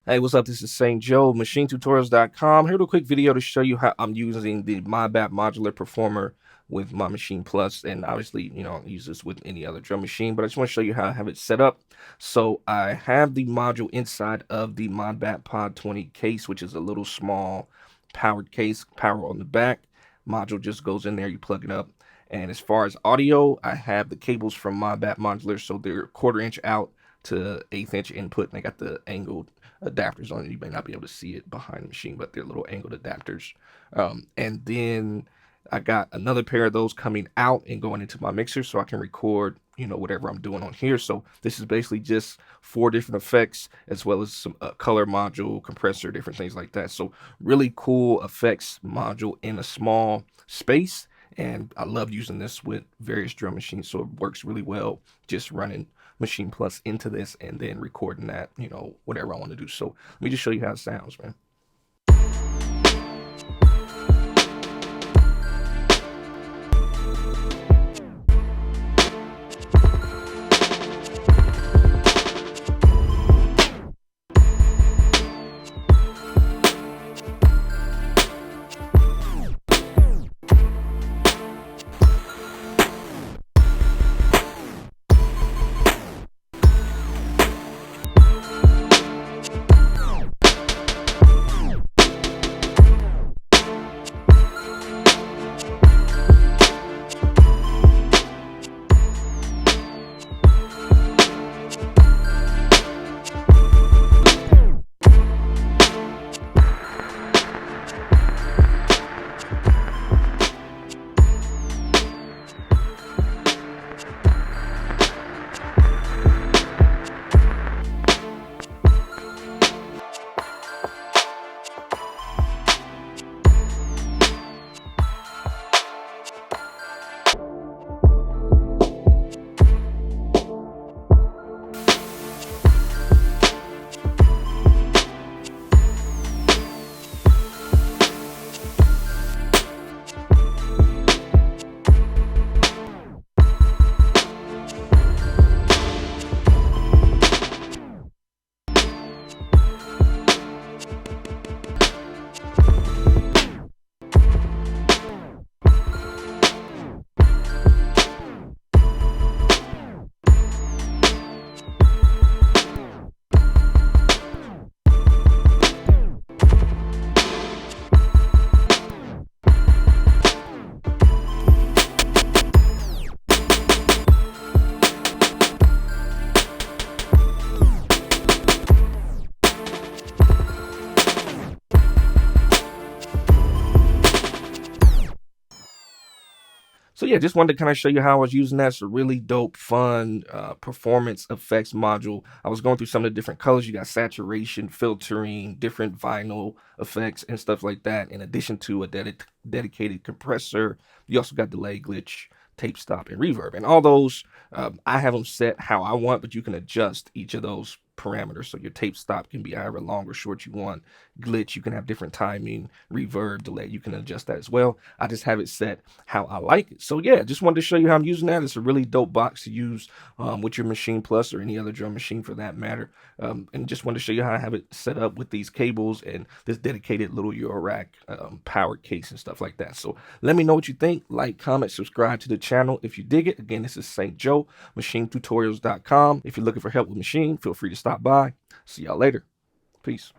Hey, what's up? This is St. Joe, MachineTutorials.com. Here with a quick video to show you how I'm using the Modbapmodular Per4mer with my Maschine Plus. And obviously, I use this with any other drum machine, but I just want to show you how I have it set up. So I have the module inside of the Modbap Pod 20 case, which is a little small powered case, power on the back. Module just goes in there, you plug it up. And as far as audio, I have the cables from Modbapmodular, so they're 1/4 inch out to 1/8 inch input, and they got the angled adapters on it. You may not be able to see it behind the machine, but they're little angled adapters. And then I got another pair of those coming out and going into my mixer so I can record, whatever I'm doing on here. So this is basically just 4 different effects as well as some color module, compressor, different things like that. So really cool effects module in a small space. And I love using this with various drum machines, so it works really well just running Maschine Plus into this and then recording that, whatever I want to do. So let me just show you how it sounds, man. So yeah, just wanted to kind of show you how I was using that. It's a really dope, fun performance effects module. I was going through some of the different colors. You got saturation, filtering, different vinyl effects and stuff like that. In addition to a dedicated compressor, you also got delay, glitch, tape stop, and reverb. And all those, I have them set how I want, but you can adjust each of those parameters. So your tape stop can be however long or short you want. Glitch, you can have different timing. Reverb, delay, you can adjust that as well. I just have it set how I like it. So yeah, just wanted to show you how I'm using that. It's a really dope box to use with your Maschine Plus or any other drum machine for that matter. And just wanted to show you how I have it set up with these cables and this dedicated little Eurorack powered case and stuff like that. So let me know what you think. Like, comment, subscribe to the channel if you dig it. Again, this is St. Joe, MachineTutorials.com. If you're looking for help with machine, feel free to stop by. See y'all later. Peace.